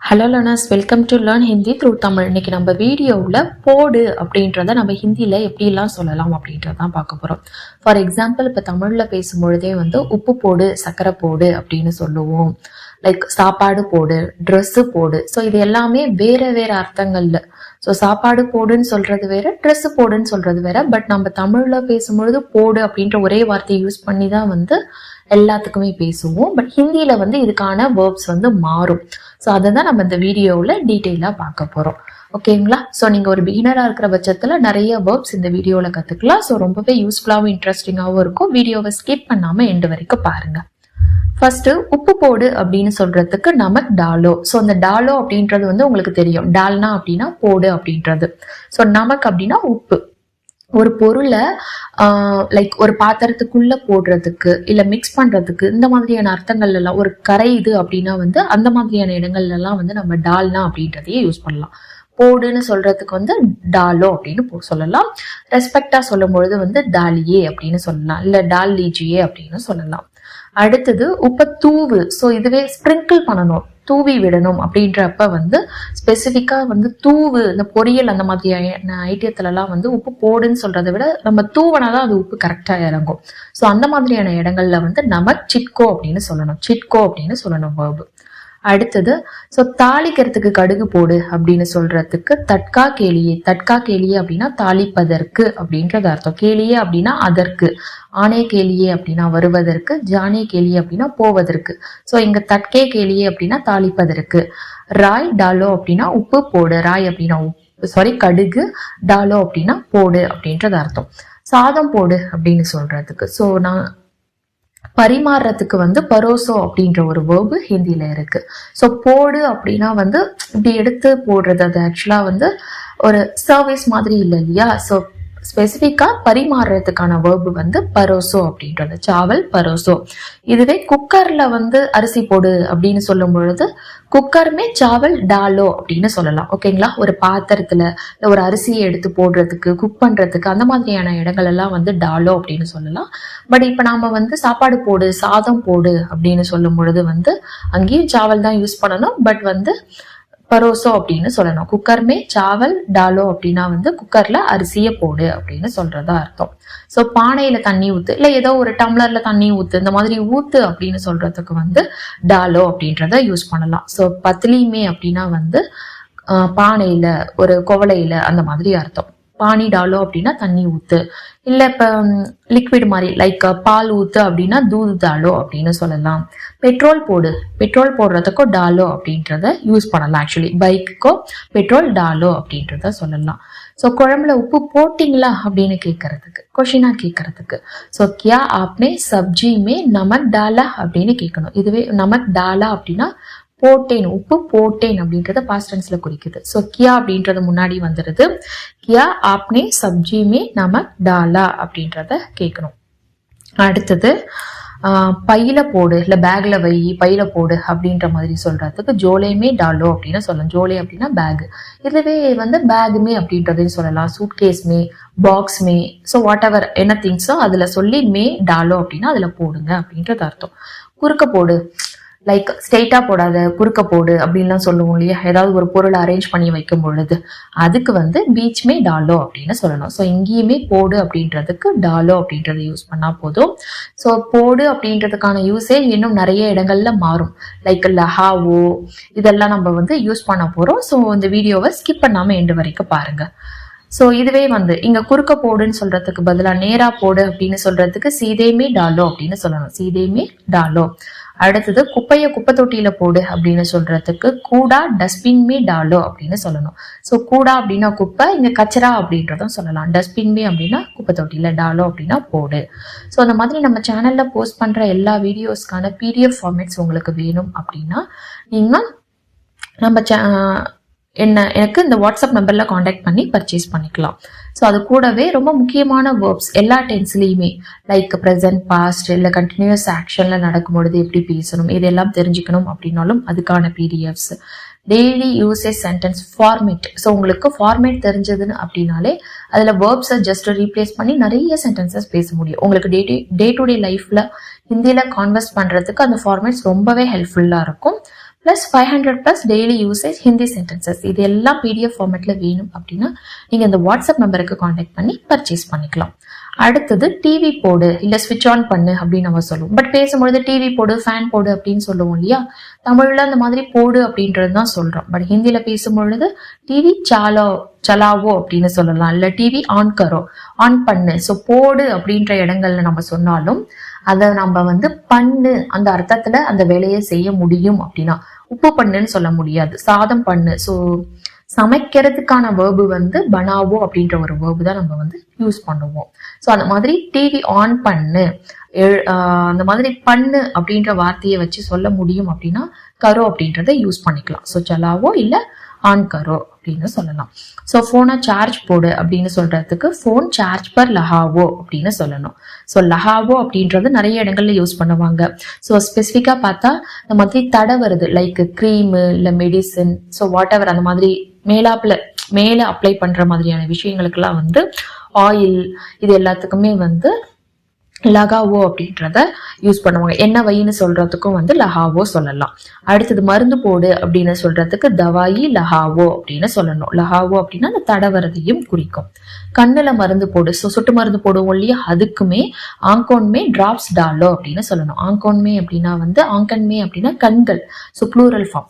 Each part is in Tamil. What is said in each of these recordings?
Hello learners, welcome to learn Hindi through Tamil. இன்னைக்கு நம்ம வீடியோவில் போடு அப்படின்றத நம்ம ஹிந்தியில் எப்படிலாம் சொல்லலாம் அப்படின்றதான் பார்க்க போகிறோம். ஃபார் எக்ஸாம்பிள், இப்போ தமிழில் பேசும்பொழுதே உப்பு போடு, சர்க்கரை போடு அப்படின்னு சொல்லுவோம். லைக் சாப்பாடு போடு, ட்ரெஸ்ஸு போடு. ஸோ இது எல்லாமே வேற வேற அர்த்தங்கள்ல. ஸோ சாப்பாடு போடுன்னு சொல்றது வேற, ட்ரெஸ்ஸு போடுன்னு சொல்றது வேற. பட் நம்ம தமிழில் பேசும்பொழுது போடு அப்படின்ற ஒரே வார்த்தையை யூஸ் பண்ணி தான் எல்லாத்துக்குமே பேசுவோம். பட் ஹிந்தியில இதுக்கான வேர்ப்ஸ் மாறும். ஸோ அதை தான் நம்ம இந்த வீடியோவில் டீட்டெயிலாக பார்க்க போகிறோம். ஓகேங்களா? ஸோ நீங்கள் ஒரு பிகினராக இருக்கிற பட்சத்தில் நிறைய வேர்ப்ஸ் இந்த வீடியோவில் கற்றுக்கலாம். ஸோ ரொம்பவே யூஸ்ஃபுல்லாகவும் இன்ட்ரெஸ்டிங்காகவும் இருக்கும். வீடியோவை ஸ்கிப் பண்ணாமல் எண்டு வரைக்கும் பாருங்கள். ஃபர்ஸ்ட் உப்பு போடு அப்படின்னு சொல்றதுக்கு நமக் டாலோ. ஸோ அந்த டாலோ அப்படின்றது உங்களுக்கு தெரியும். டால்னா அப்படின்னா போடு அப்படின்றது. ஸோ நமக் அப்படின்னா உப்பு. ஒரு பொருளை லைக் ஒரு பாத்திரத்துக்குள்ள போடுறதுக்கு இல்ல மிக்ஸ் பண்றதுக்கு இந்த மாதிரியான அர்த்தங்கள் எல்லாம், ஒரு கரையுது அப்படின்னா அந்த மாதிரியான இடங்கள்ல எல்லாம் நம்ம டால்னா அப்படின்றதையே யூஸ் பண்ணலாம். போடுன்னு சொல்றதுக்கு டாலோ அப்படின்னு சொல்லலாம். ரெஸ்பெக்டா சொல்லும் பொழுது டாலியே அப்படின்னு சொல்லலாம், இல்ல டால் லீஜியே அப்படின்னு சொல்லலாம். அடுத்தது உப்ப தூவு. ஸோ இதுவே ஸ்ப்ரிங்கிள் பண்ணணும், தூவி விடணும் அப்படின்றப்ப ஸ்பெசிஃபிக்கா தூவு, இந்த பொரியல் அந்த மாதிரியான ஐட்டியத்துல எல்லாம் உப்பு போடுன்னு சொல்றதை விட நம்ம தூவனாதான் அது உப்பு கரெக்டா இறங்கும். ஸோ அந்த மாதிரியான இடங்கள்ல நம்ம சிட்கோ அப்படின்னு சொல்லணும். சிட்கோ அப்படின்னு சொல்லணும் வேர்பு. அடுத்தது ஸோ தாளிக்கிறதுக்கு கடுகு போடு அப்படின்னு சொல்றதுக்கு தட்கா கேலியே. தட்கா கேலியே அப்படின்னா தாளிப்பதற்கு அப்படின்றது அர்த்தம். கேலியே அப்படின்னா அதற்கு, ஆனே கேலியே அப்படின்னா வருவதற்கு, ஜானே கேலியே அப்படின்னா போவதற்கு. ஸோ இங்க தட்கே கேலியே அப்படின்னா தாளிப்பதற்கு. ராய் டாலோ அப்படின்னா உப்பு போடு. ராய் அப்படின்னா கடுகு, டாலோ அப்படின்னா போடு அப்படின்றது அர்த்தம். சாதம் போடு அப்படின்னு சொல்றதுக்கு, ஸோ நான் பரிமாறுறதுக்கு பரோசோ அப்படின்ற ஒரு வேர்பு ஹிந்தியில இருக்கு. ஸோ போடு அப்படின்னா இப்படி எடுத்து போடுறது. அது ஆக்சுவலா ஒரு சர்வீஸ் மாதிரி இல்லை இல்லையா? ஸோ ஸ்பெசிஃபிக்கா பரிமாறுறதுக்கான வேர்பு பரோசோ அப்படின்றது. சாவல் பரோசோ. இதுவே குக்கர்ல அரிசி போடு அப்படின்னு சொல்லும் பொழுது குக்கருமே சாவல் டாலோ அப்படின்னு சொல்லலாம். ஓகேங்களா? ஒரு பாத்திரத்துல ஒரு அரிசியை எடுத்து போடுறதுக்கு, குக் பண்றதுக்கு அந்த மாதிரியான இடங்கள் எல்லாம் டாலோ அப்படின்னு சொல்லலாம். பட் இப்ப நாம சாப்பாடு போடு, சாதம் போடு அப்படின்னு சொல்லும் பொழுது அங்கேயும் சாவல் தான் யூஸ் பண்ணணும். பட் பரோசோ அப்படின்னு சொல்லணும். குக்கர்மே சாவல் டாலோ அப்படின்னா குக்கர்ல அரிசிய போடு அப்படின்னு சொல்றதா அர்த்தம். ஸோ பானையில தண்ணி ஊத்து, இல்ல ஏதோ ஒரு டம்ளர்ல தண்ணி ஊத்து, இந்த மாதிரி ஊத்து அப்படின்னு சொல்றதுக்கு டாலோ அப்படின்றத யூஸ் பண்ணலாம். ஸோ பத்லிமே அப்படின்னா பானையில, ஒரு குவளையில அந்த மாதிரி அர்த்தம். பானி டாலோ அப்படின்னா தண்ணி ஊத்து. இல்ல இப்ப லிக்விட் மாதிரி லைக் பால் ஊத்து அப்படின்னா தூது டாலோ அப்படின்னு சொல்லலாம். பெட்ரோல் போடு, பெட்ரோல் போடுறதுக்கோ டாலோ அப்படின்றத யூஸ் பண்ணலாம். ஆக்சுவலி பைக்குக்கோ பெட்ரோல் டாலோ அப்படின்றத சொல்லலாம். ஸோ குழம்புல உப்பு போட்டிங்களா அப்படின்னு கேட்கறதுக்கு, கொஷினா கேட்கறதுக்கு ஸோ கியா ஆப்னே சப்ஜி மே நமக் டாலா அப்படின்னு கேட்கணும். இதுவே நமக் டாலா அப்படின்னா போட்டேன், உப்பு போட்டேன் அப்படின்றத பாஸ்ட் டென்ஸ்ல குறிக்குது. ஸோ கியா அப்படின்றது முன்னாடி வந்துடுது. கியா ஆப்னே சப்ஜி மே நமக் டாலா அப்படின்றத கேட்கணும். அடுத்தது பையில போடு, இல்ல பேக்ல வை, பையில போடு அப்படின்ற மாதிரி சொல்றதுக்கு ஜோலேமே டாலோ அப்படின்னு சொல்லலாம். ஜோலே அப்படின்னா பேக். இதுவே பேகுமே அப்படின்றதையும் சொல்லலாம். சூட்கேஸ்மே, பாக்ஸ்மே, ஸோ வாட் எவர் என்ன திங்ஸோ அதுல சொல்லி மே டாலோ அப்படின்னா அதுல போடுங்க அப்படின்றது அர்த்தம். குறுக்க போடு, லைக் ஸ்ட்ரெயிட்டா போடாத, குறுக்க போடு அப்படின்லாம் சொல்லுவோம் இல்லையா? ஏதாவது ஒரு பொருளை அரேஞ்ச் பண்ணி வைக்கும் பொழுது அதுக்கு பீச்மே டாலோ அப்படின்னு சொல்லணும். ஸோ இங்கேயுமே போடு அப்படின்றதுக்கு டாலோ அப்படின்றத யூஸ் பண்ணா போதும். ஸோ போடு அப்படின்றதுக்கான யூசேஜ் இன்னும் நிறைய இடங்கள்ல மாறும். லைக் லஹாவோ இதெல்லாம் நம்ம யூஸ் பண்ண போறோம். ஸோ இந்த வீடியோவை ஸ்கிப் பண்ணாம எண்டு வரைக்கும் பாருங்க. ஸோ இதுவே இங்க குறுக்க போடுன்னு சொல்றதுக்கு பதிலாக நேரா போடு அப்படின்னு சொல்றதுக்கு சீதேமே டாலோ அப்படின்னு சொல்லணும். சீதேமே டாலோ. அடுத்தது குப்பைய குப்பை தொட்டியில போடு அப்படின்னு சொல்றதுக்கு கூடா டஸ்ட்பின்மே டாலோ அப்படின்னு சொல்லணும். ஸோ கூடா அப்படின்னா குப்பை, இங்க கச்சரா அப்படின்றதும் சொல்லலாம். டஸ்ட்பின்மே அப்படின்னா குப்பை தொட்டியில, டாலோ அப்படின்னா போடு. ஸோ அந்த மாதிரி நம்ம சேனல்ல போஸ்ட் பண்ற எல்லா வீடியோஸ்க்கான PDF ஃபார்மேட்ஸ் உங்களுக்கு வேணும் அப்படின்னா நீங்க நம்ம எனக்கு இந்த வாட்ஸ்அப் நம்பர்ல காண்டாக்ட் பண்ணி பர்ச்சேஸ் பண்ணிக்கலாம். ஸோ அது கூடவே ரொம்ப முக்கியமான வேர்ப்ஸ் எல்லா டென்ஸ்லயுமே லைக் ப்ரெசன்ட், பாஸ்ட், இல்லை கண்டினியூஸ் ஆக்ஷன்ல நடக்கும்பொழுது எப்படி பேசணும், இதெல்லாம் தெரிஞ்சுக்கணும் அப்படின்னாலும் அதுக்கான PDFs, daily usage sentence format. So உங்களுக்கு ஃபார்மேட் தெரிஞ்சதுன்னு அப்படின்னாலே அதில் வேர்ப்ஸை ஜஸ்ட் ரீப்ளேஸ் பண்ணி நிறைய சென்டென்சஸ் பேச முடியும். உங்களுக்கு டே டு டே லைஃப்ல ஹிந்தியில கான்வர்ஸ் பண்றதுக்கு அந்த ஃபார்மேட்ஸ் ரொம்பவே ஹெல்ப்ஃபுல்லா இருக்கும். Plus 500 plus daily usage Hindi sentences. இது எல்லாம் PDF ஃபார்மேட்ல வேணும் அப்படின்னா நீங்க இந்த வாட்ஸ்அப் நம்பருக்கு கான்டாக்ட் பண்ணி பர்ச்சேஸ் பண்ணிக்கலாம். அடுத்தது டிவி போடு இல்ல ஸ்விட்ச் ஆன் பண்ணு அப்படின்னு நம்ம சொல்லுவோம். பட் பேசும்பொழுது டிவி போடு, ஃபேன் போடு அப்படின்னு சொல்லுவோம் இல்லையா? தமிழ்ல அந்த மாதிரி போடு அப்படின்றது தான் சொல்றோம். பட் ஹிந்தியில பேசும்பொழுது டிவி சலாவோ அப்படின்னு சொல்லலாம், இல்ல டிவி ஆன் கரோ, ஆன் பண்ணு. ஸோ போடு அப்படின்ற இடங்கள்ல நம்ம சொன்னாலும் அதை நம்ம வந்து பண்ணு அந்த அர்த்தத்துல அந்த வேலையை செய்ய முடியும். அப்படின்னா உப்பு பண்ணுன்னு சொல்ல முடியாது, சாதம் பண்ணு. ஸோ சமைக்கிறதுக்கான வேர்பு வந்து பனாவோ அப்படின்ற ஒரு வேர்பு தான் நம்ம வந்து யூஸ் பண்ணுவோம். ஸோ அந்த மாதிரி டிவி ஆன் பண்ணு, அந்த மாதிரி பண்ணு அப்படின்ற வார்த்தையை வச்சு சொல்ல முடியும் அப்படின்னா கரோ அப்படின்றத யூஸ் பண்ணிக்கலாம். ஸோ சலாவோ இல்ல ஆன் கரோ அப்படின்னு சொல்லலாம். ஸோ போனை சார்ஜ் போடு அப்படின்னு சொல்றதுக்கு போன் சார்ஜ் பர் லஹாவோ அப்படின்னு சொல்லணும். ஸோ லஹாவோ அப்படின்றது நிறைய இடங்கள்ல யூஸ் பண்ணுவாங்க. ஸோ ஸ்பெசிஃபிக்கா பார்த்தா இந்த மாதிரி தடை வருது, லைக் கிரீமு இல்ல மெடிசன், ஸோ வாட் எவர் அந்த மாதிரி மேல அப்ளை பண்ற மாதிரியான விஷயங்களுக்கெல்லாம் வந்து ஆயில், இது எல்லாத்துக்குமே வந்து லகாவோ அப்படின்றத யூஸ் பண்ணுவாங்க. என்ன வைன்னு சொல்றதுக்கும் வந்து லஹாவோ சொல்லலாம். அடுத்தது மருந்து போடு அப்படின்னு சொல்றதுக்கு தவாயி லஹாவோ அப்படின்னு சொல்லணும். லஹாவோ அப்படின்னா அந்த தடவரதையும் குறிக்கும். கண்ணுல மருந்து போடு, சொட்டு மருந்து போடுவோம் இல்லையா, அதுக்குமே ஆங்கோன்மே டிராப்ஸ் டாலோ அப்படின்னு சொல்லணும். ஆங்கோன்மே அப்படின்னா வந்து ஆங்கன்மே அப்படின்னா கண்கள், ஸோ ப்ளூரல் ஃபார்ம்.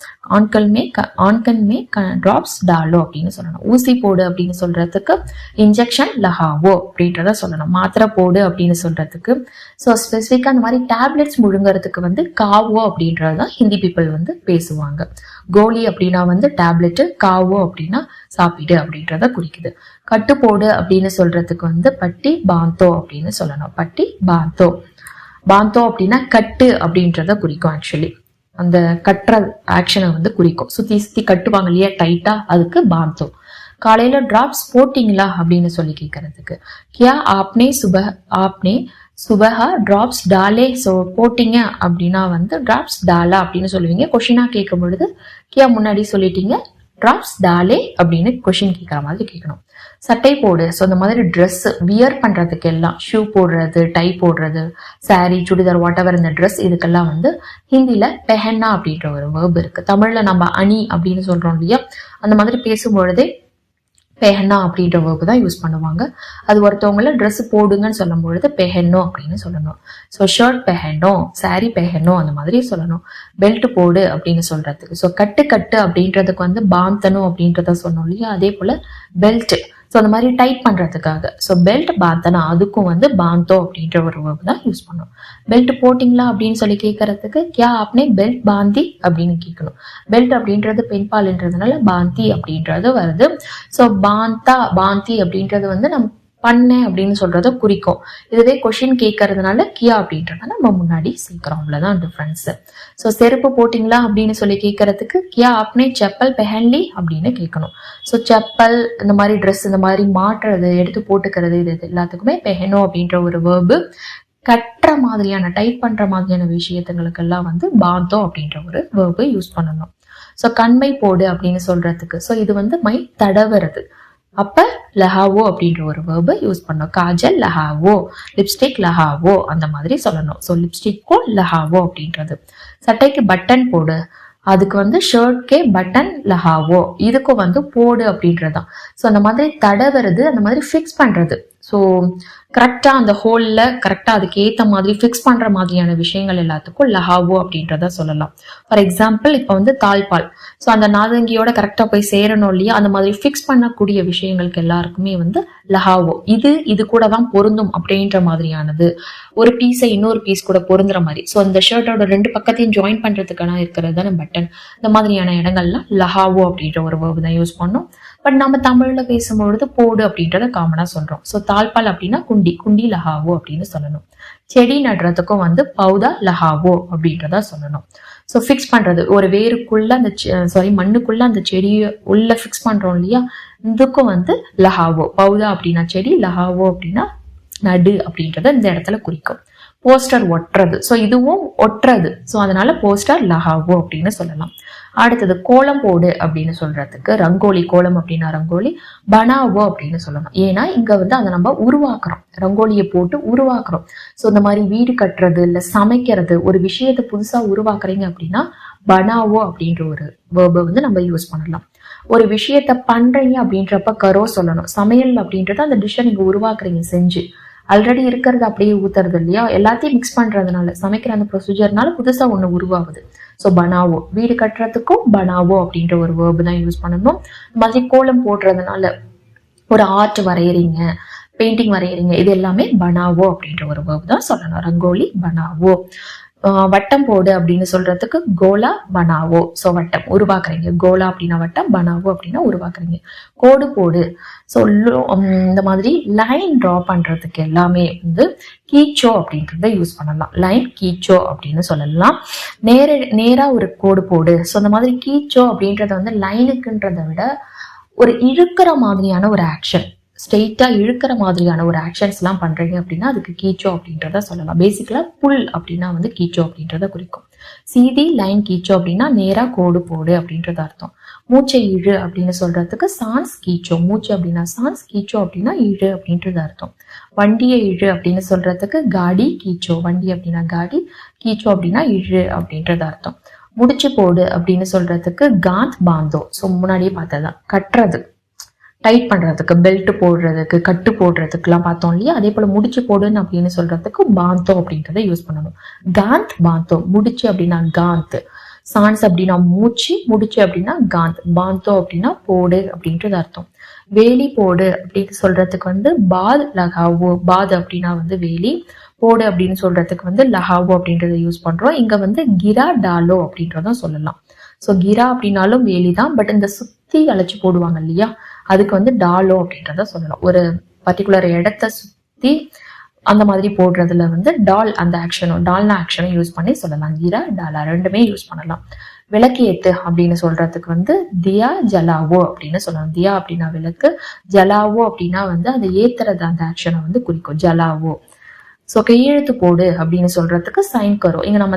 ஆன்கன்மே டிராப்ஸ் டாலோ அப்படின்னு சொல்லணும். ஊசி போடு அப்படின்னு சொல்றதுக்கு இன்ஜெக்ஷன் லஹாவோ அப்படின்றத சொல்லணும். மாத்திரை போடு அப்படின்னு சொல்றதுக்கு, ஸோ ஸ்பெசிஃபிக்கா அந்த மாதிரி டேப்லெட்ஸ் முழுங்குறதுக்கு வந்து காவோ அப்படின்றதான் ஹிந்தி பீப்புள் வந்து பேசுவாங்க. கோலி அப்படின்னா வந்து டேப்லெட், காவோ அப்படின்னா சாப்பிடு அப்படின்றத குறிக்குது. கட்டு போடு அப்படின்னு சொல்றதுக்கு வந்து பட்டி பாந்தோ அப்படின்னு சொல்லணும். பட்டி பாந்தோ. பாந்தோ அப்படின்னா கட்டு அப்படின்றத குறிக்கும். ஆக்சுவலி அந்த கட்டுற ஆக்ஷனை வந்து குறிக்கும். சுத்தி சுத்தி கட்டுவாங்க இல்லையா டைட்டா, அதுக்கு பாந்தோ. காலையில டிராப்ஸ் போட்டிங்களா அப்படின்னு சொல்லி கேட்கறதுக்கு கியா ஆப்னே சுபஹா டிராப்ஸ் டாலே. ஸோ போட்டிங்க அப்படின்னா வந்து டிராப்ஸ் டாலா அப்படின்னு சொல்லுவீங்க. கொஷினா கேட்கும் பொழுது கியா முன்னாடி சொல்லிட்டீங்க, டிராப்ஸ் டாலே அப்படின்னு கொஷின் கேட்கற மாதிரி கேட்கணும். சட்டை போடு, ஸோ இந்த மாதிரி ட்ரெஸ் வியர் பண்றதுக்கு எல்லாம், ஷூ போடுறது, டை போடுறது, சாரி, சுடிதார், வாட் எவர் இந்த ட்ரெஸ், இதுக்கெல்லாம் வந்து ஹிந்தியில பெஹன்னா அப்படின்ற ஒரு வேர்ப் இருக்கு. தமிழ்ல நம்ம அணி அப்படின்னு சொல்றோம் இல்லையா, அந்த மாதிரி பேசும்பொழுதே பெஹன்னா அப்படின்ற வேர்பு தான் யூஸ் பண்ணுவாங்க. அது ஒருத்தவங்கள ட்ரெஸ் போடுங்கன்னு சொல்லும் பொழுது பெஹன்னோ அப்படின்னு சொல்லணும். ஸோ ஷர்ட் பெஹன்னோ, சாரி பெஹன்னோ அந்த மாதிரி சொல்லணும். பெல்ட் போடு அப்படின்னு சொல்றதுக்கு, ஸோ கட்டு அப்படின்றதுக்கு வந்து பாந்தனோ அப்படின்றத சொன்னோம் இல்லையா, அதே போல பெல்ட், ஸோ அந்த மாதிரி டைப் பண்றதுக்காக, ஸோ பெல்ட் பாந்தனா, அதுக்கும் வந்து பாந்தோ அப்படின்ற ஒரு வேர்பு தான் யூஸ் பண்ணும். பெல்ட் போட்டிங்களா அப்படின்னு சொல்லி கேட்கறதுக்கு கியா ஆப்னே பெல்ட் பாந்தி அப்படின்னு கேட்கணும். பெல்ட் அப்படின்றது பெண்பால்ன்றதுனால பாந்தி அப்படின்றது வருது. ஸோ பாந்தி அப்படின்றது வந்து நம்ம பண்ணேன் அப்படின்னு சொல்றத குறிக்கும். இதுவே கொஷின் கேட்கறதுனால கியா அப்படின்றத நம்ம முன்னாடி சேர்க்கிறோம். அவ்வளவுதான் டிஃபரன்ஸ். ஸோ செருப்பு போட்டிங்களா அப்படின்னு சொல்லி கேட்கறதுக்கு கியா ஆப்னே செப்பல் பெஹன்லி அப்படின்னு கேட்கணும். ஸோ செப்பல், இந்த மாதிரி ட்ரெஸ், இந்த மாதிரி மாட்டுறது, எடுத்து போட்டுக்கிறது, இது எல்லாத்துக்குமே பெஹனோ அப்படின்ற ஒரு வேர்பு. கட்டுற மாதிரியான, டைப் பண்ற மாதிரியான விஷயத்துங்களுக்கெல்லாம் வந்து பாந்தோ அப்படின்ற ஒரு வேர்பு யூஸ் பண்ணணும். ஸோ கண்மை போடு அப்படின்னு சொல்றதுக்கு, ஸோ இது வந்து மை தடவுறது, அப்ப லஹாவோ அப்படின்ற ஒரு வேர்பை யூஸ் பண்ணோம். காஜல் லஹாவோ, லிப்ஸ்டிக் லஹாவோ அந்த மாதிரி சொல்லணும். ஸோ லிப்ஸ்டிக்கும் லஹாவோ அப்படின்றது. சட்டைக்கு பட்டன் போடு, அதுக்கு வந்து ஷர்ட்கே பட்டன் லஹாவோ, இதுக்கும் வந்து போடு அப்படின்றதான். ஸோ அந்த மாதிரி தடவுறது, அந்த மாதிரி ஃபிக்ஸ் பண்றது, ஸோ கரெக்டா அந்த ஹோல்ல கரெக்டா அதுக்கு ஏத்த மாதிரி ஃபிக்ஸ் பண்ற மாதிரியான விஷயங்கள் எல்லாத்துக்கும் லஹாவோ அப்படின்றத சொல்லலாம். ஃபார் எக்ஸாம்பிள் இப்போ வந்து தாழ்பால், ஸோ அந்த நாதங்கியோட கரெக்டா போய் சேரணும் இல்லையா, அந்த மாதிரி ஃபிக்ஸ் பண்ணக்கூடிய விஷயங்களுக்கு எல்லாருக்குமே வந்து லஹாவோ, இது கூட தான் பொருந்தும் அப்படின்ற மாதிரியானது. ஒரு பீஸை இன்னொரு பீஸ் கூட பொருந்துற மாதிரி, ஸோ அந்த ஷர்ட்டோட ரெண்டு பக்கத்தையும் ஜாயின் பண்றதுக்கான இருக்கிறது தானே பட்டன், இந்த மாதிரியான இடங்கள்லாம் லஹாவோ அப்படின்ற ஒரு வேர்பு தான் யூஸ் பண்ணோம். பட் நம்ம தமிழ்ல பேசும்பொழுது போடு அப்படின்றத காமனா சொல்றோம். ஸோ தாழ்பால் அப்படின்னா குண்டி லஹாவோ அப்படின்னு சொல்லணும். செடி நடுறதுக்கும் வந்து பௌதா லஹாவோ அப்படின்றதா சொல்லணும். ஸோ ஃபிக்ஸ் பண்றது, ஒரு வேருக்குள்ள அந்த மண்ணுக்குள்ள அந்த செடியை உள்ள ஃபிக்ஸ் பண்றோம் இல்லையா, இதுக்கும் வந்து லஹாவோ. பௌதா அப்படின்னா செடி, லஹாவோ அப்படின்னா நடு அப்படின்றத இந்த இடத்துல குறிக்கும். போஸ்டர் ஒட்டுறது, ஸோ இதுவும் ஒட்டுறது, ஸோ அதனால போஸ்டர் லஹாவோ அப்படின்னு சொல்லலாம். அடுத்தது கோலம் போடு அப்படின்னு சொல்றதுக்கு, ரங்கோலி, கோலம் அப்படின்னா ரங்கோலி, பனாவோ அப்படின்னு சொல்லணும். ஏன்னா இங்க வந்து அதை நம்ம உருவாக்குறோம், ரங்கோலியை போட்டு உருவாக்குறோம். ஸோ இந்த மாதிரி வீடு கட்டுறது இல்ல சமைக்கிறது, ஒரு விஷயத்தை புதுசா உருவாக்குறீங்க அப்படின்னா பனாவோ அப்படின்ற ஒரு வேர்பை வந்து நம்ம யூஸ் பண்ணலாம். ஒரு விஷயத்த பண்றீங்க அப்படின்றப்ப கரோ சொல்லணும். சமையல் அப்படின்றது அந்த டிஷ்ஷை நீங்க உருவாக்குறீங்க செஞ்சு, ஆல்ரெடி இருக்கிறது அப்படியே ஊத்துறது இல்லையா, எல்லாத்தையும் மிக்ஸ் பண்றதுனால சமைக்கிற அந்த ப்ரொசீஜர்னால புதுசா ஒண்ணு உருவாகுது. ஸோ பனாவோ, வீடு கட்டுறதுக்கும் பனாவோ அப்படின்ற ஒரு வேர்பு தான் யூஸ் பண்ணணும். இந்த மாதிரி கோலம் போடுறதுனால, ஒரு ஆர்ட் வரைகிறீங்க, பெயிண்டிங் வரைகிறீங்க, இது எல்லாமே பனாவோ அப்படின்ற ஒரு வேர்பு தான் சொல்லணும். ரங்கோலி பனாவோ. வட்டம் போடு அப்படின்னு சொல்றதுக்கு கோலா பனாவோ. ஸோ வட்டம் உருவாக்குறீங்க. கோலா அப்படின்னா வட்டம், பனாவோ அப்படின்னா உருவாக்குறீங்க. கோடு போடு. ஸோ இந்த மாதிரி லைன் டிரா பண்றதுக்கு எல்லாமே வந்து கீச்சோ அப்படின்றத யூஸ் பண்ணலாம். லைன் கீச்சோ அப்படின்னு சொல்லலாம். நேரா ஒரு கோடு போடு. ஸோ இந்த மாதிரி கீச்சோ அப்படின்றத வந்து லைனுக்குன்றதை விட ஒரு இழுக்கிற மாதிரியான ஒரு ஆக்ஷன், ஸ்ட்ரெயிட்டா இழுக்கிற மாதிரியான ஒரு ஆக்ஷன்ஸ் எல்லாம் பண்றீங்க அப்படின்னா அதுக்கு கீச்சோ அப்படின்றத சொல்லலாம். பேசிக்கலா புல் அப்படின்னா வந்து கீச்சோ அப்படின்றத குறிக்கும். சீதி லைன் கீச்சோ அப்படின்னா நேரா கோடு போடு அப்படின்றது அர்த்தம். மூச்சை இழு அப்படின்னு சொல்றதுக்கு சான்ஸ் கீச்சோ. மூச்சு அப்படின்னா சான்ஸ், கீச்சோ அப்படின்னா இழு அப்படின்றது அர்த்தம். வண்டியை இழு அப்படின்னு சொல்றதுக்கு காடி கீச்சோ. வண்டி அப்படின்னா காடி, கீச்சோ அப்படின்னா இழு அப்படின்றது அர்த்தம். முடிச்சு போடு அப்படின்னு சொல்றதுக்கு காந்த் பாந்தோ. ஸோ முன்னாடியே பார்த்ததான் கட்டுறது, டைட் பண்றதுக்கு, பெல்ட் போடுறதுக்கு, கட்டு போடுறதுக்குலாம் பார்த்தோம் இல்லையா, அதே போல முடிச்சு போடுன்னு அப்படின்னு சொல்றதுக்கு பாந்தோ அப்படின்றத யூஸ் பண்ணணும். காந்த் பாந்தோ. முடிச்சு அப்படின்னா காந்த், சான்ஸ் அப்படின்னா மூச்சு, முடிச்சு அப்படின்னா காந்த், பாந்தோ அப்படின்னா போடு அப்படின்றது அர்த்தம். வேலி போடு அப்படின்னு சொல்றதுக்கு வந்து பாத் லகாவோ. பாத் அப்படின்னா வந்து வேலி, போடு அப்படின்னு சொல்றதுக்கு வந்து லஹாவோ அப்படின்றத யூஸ் பண்றோம். இங்க வந்து கிரா டாலோ அப்படின்றதும் சொல்லலாம். ஸோ கிரா அப்படின்னாலும் வேலி தான், பட் இந்த சுத்தி அழைச்சி போடுவாங்க இல்லையா, அதுக்கு வந்து டாலோ அப்படின்றத சொல்லலாம். ஒரு பர்டிகுலர் இடத்த சுத்தி அந்த மாதிரி போடுறதுல வந்து டால் அந்த ஆக்ஷனும், டால்னா ஆக்ஷனும் யூஸ் பண்ணி சொல்லலாம். கிரா டாலா ரெண்டுமே யூஸ் பண்ணலாம். விளக்கு ஏத்து அப்படின்னு சொல்றதுக்கு வந்து தியா ஜலாவோ அப்படின்னு சொல்லலாம். தியா அப்படின்னா விளக்கு, ஜலாவோ அப்படின்னா வந்து அதை ஏத்துறது, அந்த ஆக்ஷனை வந்து குறிக்கும், ஜலாவோ. ஸோ கையெழுத்து போடு அப்படின்னு சொல்றதுக்கு சைன் கரோ. இங்க நம்ம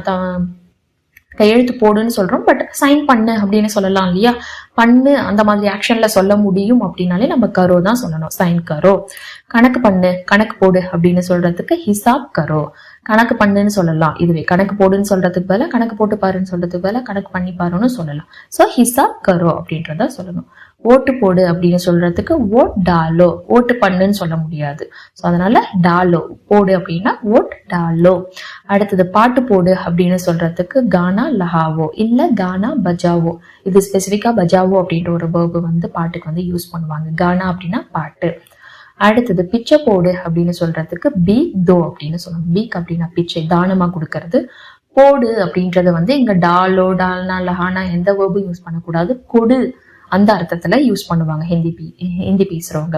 கையெழுத்து போடுன்னு சொல்றோம், பட் சைன் பண்ணு அப்படின்னு சொல்லலாம் இல்லையா. பண்ணு அந்த மாதிரி ஆக்ஷன்ல சொல்ல முடியும் அப்படின்னாலே நம்ம கரோ தான் சொல்லணும், சைன் கரோ. கணக்கு பண்ணு, கணக்கு போடு அப்படின்னு சொல்றதுக்கு ஹிசாப் கரோ. கணக்கு பண்ணுன்னு சொல்லலாம். இதுவே கணக்கு போடுன்னு சொல்றதுக்கு பதிலா கணக்கு போட்டு பாருன்னு சொல்றதுக்கு பதிலா கணக்கு பண்ணி பாருன்னு சொல்லலாம். ஸோ ஹிசாப் கரோ அப்படின்றத சொல்லணும். ஓட்டு போடு அப்படின்னு சொல்றதுக்கு ஓட் டாலோ. ஓட்டு பண்ணுன்னு சொல்ல முடியாது, ஸோ அதனால டாலோ. போடு அப்படின்னா ஓட் டாலோ. அடுத்தது பாட்டு போடு அப்படின்னு சொல்றதுக்கு கானா லஹாவோ இல்ல கானா பஜாவோ. இது ஸ்பெசிஃபிக்கா பஜாவோ அப்படின்ற ஒரு வேர்பு வந்து பாட்டுக்கு வந்து யூஸ் பண்ணுவாங்க. கானா அப்படின்னா பாட்டு. அடுத்தது பிச்சை போடு அப்படின்னு சொல்றதுக்கு பீக் தோ அப்படின்னு சொல்லணும். பீக் அப்படின்னா பிச்சை, தானமா கொடுக்கறது. போடு அப்படின்றத வந்து இங்க டாலோ, டால்னா, லஹானா எந்த வேர்பும் யூஸ் பண்ணக்கூடாது. கொடு அந்த அர்த்தத்துல யூஸ் பண்ணுவாங்க ஹிந்தி பேசுறவங்க.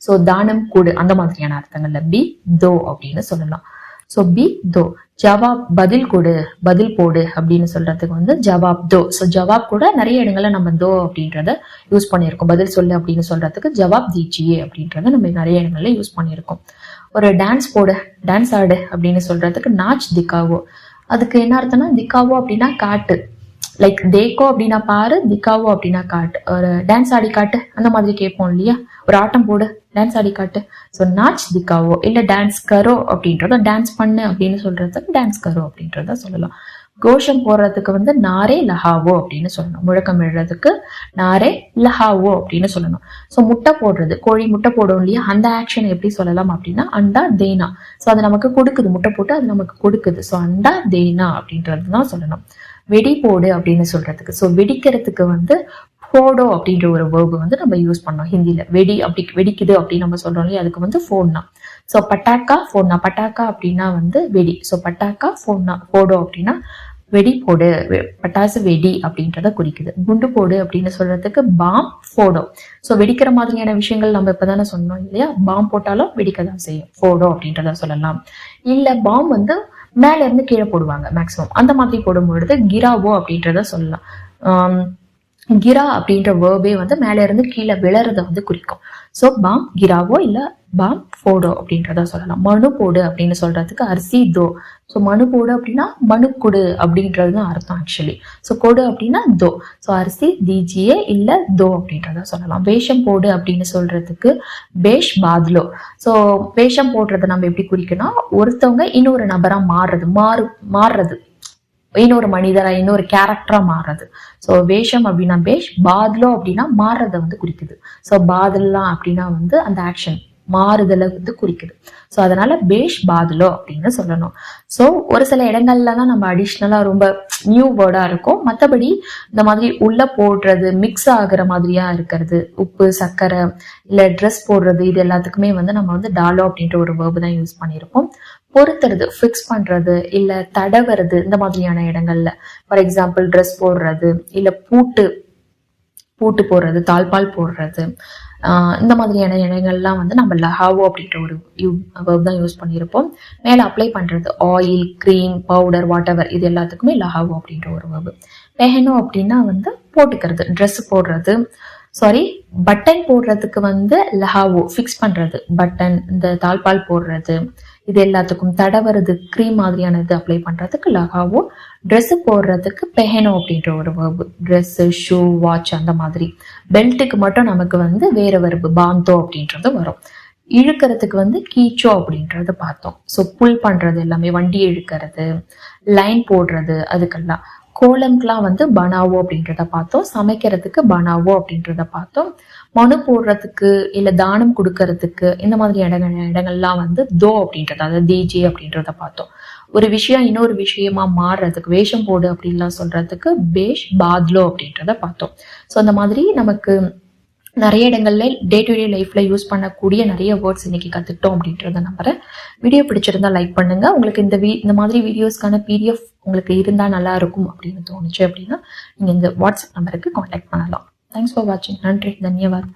ஸோ தானம் கொடு அந்த மாதிரியான அர்த்தங்கள்ல பி தோ அப்படின்னு சொல்லலாம். ஸோ பி தோ. ஜவாப் பதில் கொடு, பதில் போடு அப்படின்னு சொல்றதுக்கு வந்து ஜவாப் தோ. ஸோ ஜவாப் கூட நிறைய இடங்கள்ல நம்ம தோ அப்படின்றத யூஸ் பண்ணியிருக்கோம். பதில் சொல்லு அப்படின்னு சொல்றதுக்கு ஜவாப் தீஜியே அப்படின்றத நம்ம நிறைய இடங்கள்ல யூஸ் பண்ணியிருக்கோம். ஒரு டான்ஸ் போடு, டான்ஸ் ஆடு அப்படின்னு சொல்றதுக்கு நாச் திக்காவோ. அதுக்கு என்ன அர்த்தம்னா, திக்காவோ அப்படின்னா காட்டு, லைக் தேக்கோ அப்படின்னா பாரு, திக்காவோ அப்படின்னா காட்டு. ஒரு டான்ஸ் ஆடி காட்டு அந்த மாதிரி கேட்போம் இல்லையா, ஒரு ஆட்டம் போடு, டான்ஸ் ஆடி காட்டு. ஸோ நாச் திக்காவோ இல்ல டான்ஸ் கரோ அப்படின்றத, டான்ஸ் பண்ணு அப்படின்னு சொல்றதுக்கு டான்ஸ் கரோ அப்படின்றத சொல்லலாம். கோஷம் போடுறதுக்கு வந்து நாரே லஹாவோ அப்படின்னு சொல்லணும். முழக்கம் எழுறதுக்கு நாரே லஹாவோ அப்படின்னு சொல்லணும். ஸோ முட்டை போடுறது, கோழி முட்டை போடும் இல்லையா, அந்த ஆக்ஷன் எப்படி சொல்லலாம் அப்படின்னா அண்டா தேனா. ஸோ அது நமக்கு கொடுக்குது, முட்டை போட்டு அது நமக்கு கொடுக்குது. ஸோ அண்டா தேனா அப்படின்றது தான் சொல்லணும். வெடி போடு அப்படின்னு சொல்றதுக்கு, ஸோ வெடிக்கிறதுக்கு வந்து போடோ அப்படின்ற ஒரு வேர்பு வந்து நம்ம யூஸ் பண்ணோம் ஹிந்தியில. வெடி அப்படி வெடிக்குது அப்படின்னு நம்ம சொல்றோம் இல்லையா, அதுக்கு வந்து ஃபோன்னா. ஸோ பட்டாக்கா ஃபோன்னா. பட்டாக்கா அப்படின்னா வந்து வெடி. ஸோ பட்டாக்கா ஃபோன்னா. போடோ அப்படின்னா வெடி போடு, பட்டாசு வெடி அப்படின்றத குறிக்குது. குண்டு போடு அப்படின்னு சொல்றதுக்கு பாம் போடோ. ஸோ வெடிக்கிற மாதிரியான விஷயங்கள் நம்ம இப்பதானே சொன்னோம் இல்லையா, பாம் போட்டாலும் வெடிக்க தான் செய்யும், போடோ அப்படின்றத சொல்லலாம். இல்ல பாம் வந்து மேல இருந்து கீழே போடுவாங்க மேக்சிமம், அந்த மாதிரி போடும் பொழுது கிராவோ அப்படின்றத சொல்லலாம். கிரா அப்படின்ற வேர்பே வந்து மேல இருந்து கீழே விழறத வந்து குறிக்கும். ஸோ பாம் கிராவோ இல்ல பாம் போடோ அப்படின்றத சொல்லலாம். மனு போடு அப்படின்னு சொல்றதுக்கு அரிசி தோ. ஸோ மனு போடு அப்படின்னா மனு கொடு அப்படின்றது தான் அர்த்தம் ஆக்சுவலி. ஸோ கொடு அப்படின்னா தோ. ஸோ அரிசி தீஜியே இல்ல தோ அப்படின்றத சொல்லலாம். வேஷம் போடு அப்படின்னு சொல்றதுக்கு பேஷ் பாத்லோ. ஸோ வேஷம் போடுறத நம்ம எப்படி குறிக்கணும், ஒருத்தவங்க இன்னொரு நபரா மாறுறது, மாறுறது இன்னொரு மனிதரா இன்னொரு கேரக்டரா மாறுறது. ஸோ வேஷம் அப்படின்னா பேஷ், பாத்லோ அப்படின்னா மாறுறதை வந்து குறிக்குது. ஸோ பாதல்லாம் அப்படின்னா வந்து அந்த ஆக்ஷன் மாறுதலை வந்து குறிக்குது. ஸோ அதனால பேஷ் பாதுலோ அப்படின்னு சொல்லணும். ஸோ ஒரு சில இடங்கள்ல தான் நம்ம அடிஷ்னலா ரொம்ப நியூ வேர்டா இருக்கும். மற்றபடி இந்த மாதிரி உள்ள போடுறது, மிக்ஸ் ஆகுற மாதிரியா இருக்கிறது, உப்பு சர்க்கரை இல்லை ட்ரெஸ் போடுறது, இது எல்லாத்துக்குமே வந்து நம்ம வந்து டாலோ அப்படின்ற ஒரு வேர்பு தான் யூஸ் பண்ணியிருப்போம். பொறுத்துறது, ஃபிக்ஸ் பண்றது, இல்லை தடவுறது, இந்த மாதிரியான இடங்கள்ல ஃபார் எக்ஸாம்பிள் ட்ரெஸ் போடுறது, இல்லை பூட்டு போடுறது, தாழ்பால் போடுறது, இந்த மாதிரியான இடங்கள்லாம் வந்து நம்ம லஹாவோ அப்படின்ற ஒரு வேர்ப் தான் யூஸ் பண்ணியிருப்போம். மேலே அப்ளை பண்ணுறது oil, cream, powder, what ever, இது எல்லாத்துக்குமே லஹாவோ அப்படின்ற ஒரு வேர்பு. பெஹனோ அப்படின்னா வந்து போட்டுக்கிறது, ட்ரெஸ் போடுறது, பட்டன் போடுறதுக்கு வந்து லஹாவோ, ஃபிக்ஸ் பண்ணுறது, பட்டன், இந்த தாழ்பால் போடுறது, இது எல்லாத்துக்கும் தடவுறது, க்ரீம் மாதிரியானது அப்ளை பண்ணுறதுக்கு லஹாவோ, ட்ரெஸ்ஸு போடுறதுக்கு பெஹனோ அப்படின்ற ஒரு வேர்பு, ட்ரெஸ்ஸு, ஷூ, வாட்ச் அந்த மாதிரி. பெல்ட்டுக்கு மட்டும் நமக்கு வந்து வேற வெர்பு பாந்தோ அப்படின்றது வரும். இழுக்கிறதுக்கு வந்து கீச்சோ அப்படின்றது பார்த்தோம். ஸோ புல் பண்ணுறது எல்லாமே, வண்டி இழுக்கிறது, லைன் போடுறது, அதுக்கெல்லாம். கோலம்க்கெலாம் வந்து பனாவோ அப்படின்றத பார்த்தோம். சமைக்கிறதுக்கு பனாவோ அப்படின்றத பார்த்தோம். மனு போடுறதுக்கு இல்லை தானம் கொடுக்கறதுக்கு இந்த மாதிரி இடங்கள்லாம் வந்து தோ அப்படின்றது, அதாவது தீஜே அப்படின்றத பார்த்தோம். ஒரு விஷயம் இன்னொரு விஷயமா மாறுறதுக்கு, வேஷம் போடு அப்படின்லாம் சொல்றதுக்கு பேஷ் பாத்லோ அப்படின்றத பார்த்தோம். ஸோ அந்த மாதிரி நமக்கு நிறைய இடங்கள்ல டே டு டே லைஃப்ல யூஸ் பண்ணக்கூடிய நிறைய வேர்ட்ஸ் இன்னைக்கு கத்துக்கிட்டோம் அப்படின்றத நம்புறேன். வீடியோ பிடிச்சிருந்தா லைக் பண்ணுங்க. உங்களுக்கு இந்த மாதிரி வீடியோஸ்க்கான பிடிஎஃப் உங்களுக்கு இருந்தா நல்லா இருக்கும் அப்படின்னு தோணுச்சு அப்படின்னா நீங்க இந்த வாட்ஸ்அப் நம்பருக்கு கான்டாக்ட் பண்ணலாம். தேங்க்ஸ் ஃபார் வாட்சிங். நன்றி, தன்யவாத்.